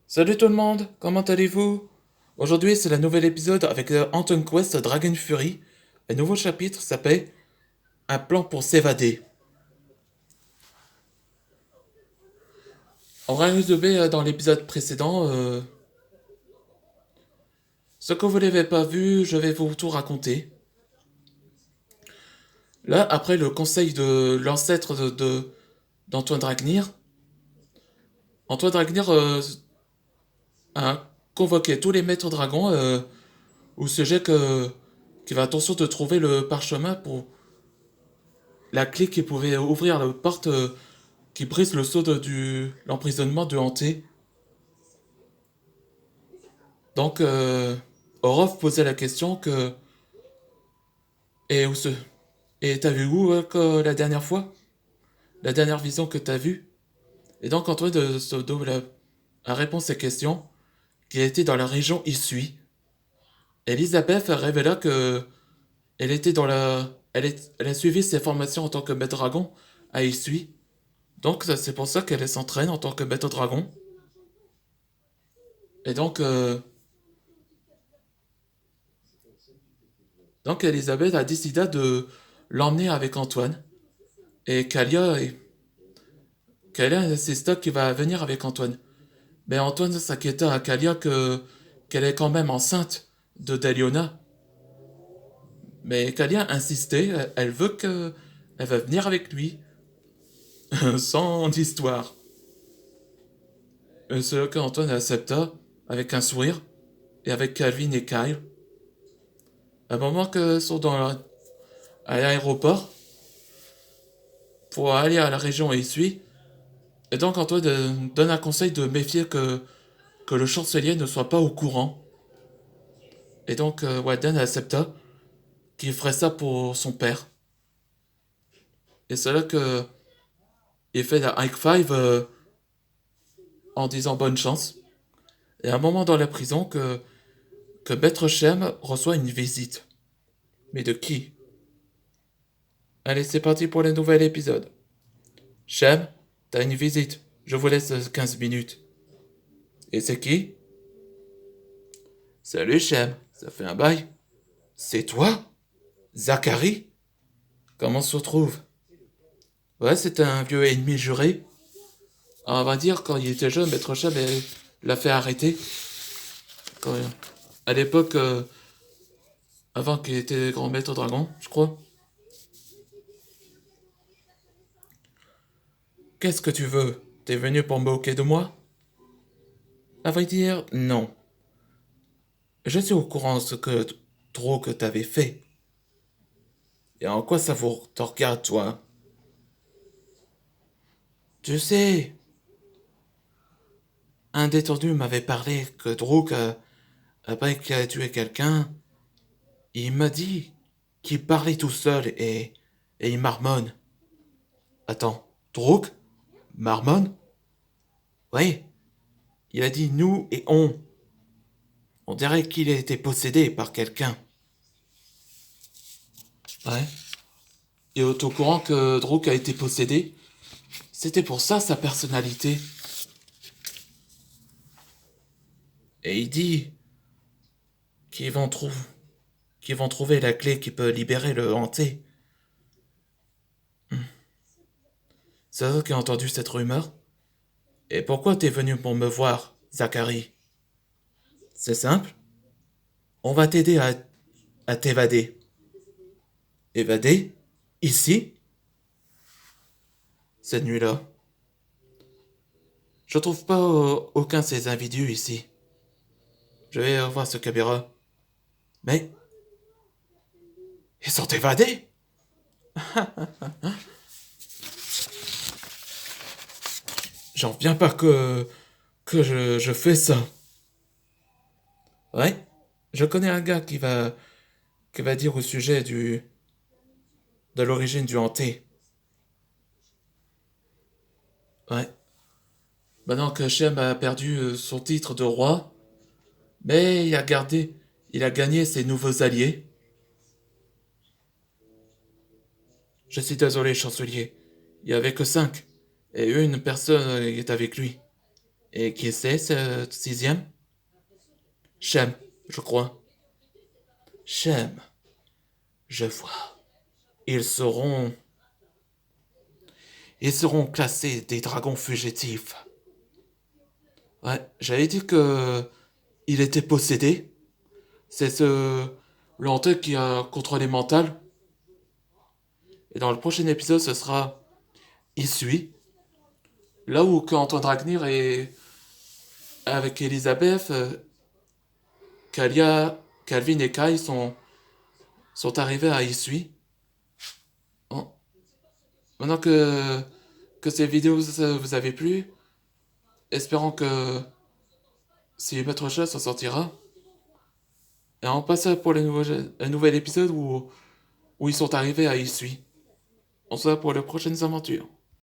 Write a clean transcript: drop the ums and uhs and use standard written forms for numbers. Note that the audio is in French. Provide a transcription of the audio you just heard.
Salut tout le monde, comment allez-vous? Aujourd'hui c'est le nouvel épisode avec Anton Quest Dragon Fury. Le nouveau chapitre s'appelle Un plan pour s'évader. On va résumer dans l'épisode précédent. Ce que vous n'avez pas vu, je vais vous tout raconter. Là, après le conseil de l'ancêtre d'Antoine Dragnir, Antoine Dragnir a convoqué tous les maîtres dragons au sujet qu'il va attention de trouver le parchemin pour la clé qui pouvait ouvrir la porte qui brise le sceau l'emprisonnement de Hanté. Donc, Orof posait la question que. Et où se. Et t'as vu où que la dernière fois? La dernière vision que t'as vue? Et donc, Antoine de Sodo a répondu à ces questions, qui était dans la région Issui. Elisabeth révéla que. Elle était dans la. Elle a suivi ses formations en tant que maître dragon à Issui. Donc, c'est pour ça qu'elle s'entraîne en tant que maître dragon. Et donc Elisabeth a décidé de l'emmener avec Antoine. Et Kalia insista qu'il va venir avec Antoine. Mais Antoine s'inquiéta à Kalia qu'elle est quand même enceinte de Deliona. Mais Kalia insistait, elle veut que elle va venir avec lui, sans histoire. C'est là qu'Antoine accepta, avec un sourire, et avec Calvin et Kyle. À un moment qu'ils sont à l'aéroport, pour aller à la région Issui, et donc Antoine donne un conseil de méfier que le chancelier ne soit pas au courant. Et donc Walden accepta qu'il ferait ça pour son père. Et c'est là que il fait la high five en disant bonne chance. Et à un moment dans la prison que Maître Shem reçoit une visite. Mais de qui? Allez, c'est parti pour le nouvel épisode. Shem, t'as une visite. Je vous laisse 15 minutes. Et c'est qui? Salut Shem, ça fait un bail. C'est toi? Zachary? Comment se retrouve? Ouais, c'est un vieux ennemi juré. On va dire, quand il était jeune, Maître Chab l'a fait arrêter. Quand, à l'époque, avant qu'il était grand maître dragon, je crois. Qu'est-ce que tu veux? T'es venu pour me moquer de moi? À vrai dire, non. Je suis au courant de ce que trop que t'avais fait. Et en quoi ça vous te regarde, toi? Tu sais, un détenu m'avait parlé que Druk, après qu'il a tué quelqu'un, il m'a dit qu'il parlait tout seul et il marmonne. Attends, Druk? Marmonne? Oui, il a dit nous et on. On dirait qu'il a été possédé par quelqu'un. Ouais. Et au courant que Druk a été possédé, c'était pour ça sa personnalité. Et il dit qu'ils vont, trou- qu'ils vont trouver la clé qui peut libérer le hanté. C'est toi qui as entendu cette rumeur? Et pourquoi t'es venu pour me voir, Zachary? C'est simple. On va t'aider à t'évader. Évader? Ici? Cette nuit-là? Je trouve pas aucun de ces individus ici. Je vais revoir ce caméra. Mais ils sont évadés? J'en reviens pas que je fais ça. Ouais, je connais un gars qui va dire au sujet de l'origine du hanté. Ouais. Maintenant que Shem a perdu son titre de roi, mais il a gagné ses nouveaux alliés. Je suis désolé, chancelier. Il y avait que 5. Et une personne est avec lui. Et qui c'est, ce sixième? Shem, je crois. Shem, je vois. Ils seront... Ils seront classés des dragons fugitifs. Ouais, j'avais dit que... Il était possédé. C'est ce... L'antenne qui a contrôlé mental. Et dans le prochain épisode, ce sera... Isui. Là où quand Dragnir est... Avec Elisabeth, Kalia, Calvin et Kai sont arrivés à Isui. Bon. Maintenant que ces vidéos vous avez plu, espérons que si Maître Chat s'en sortira. Et on passe pour un nouvel épisode où ils sont arrivés à Isui. On se voit pour les prochaines aventures.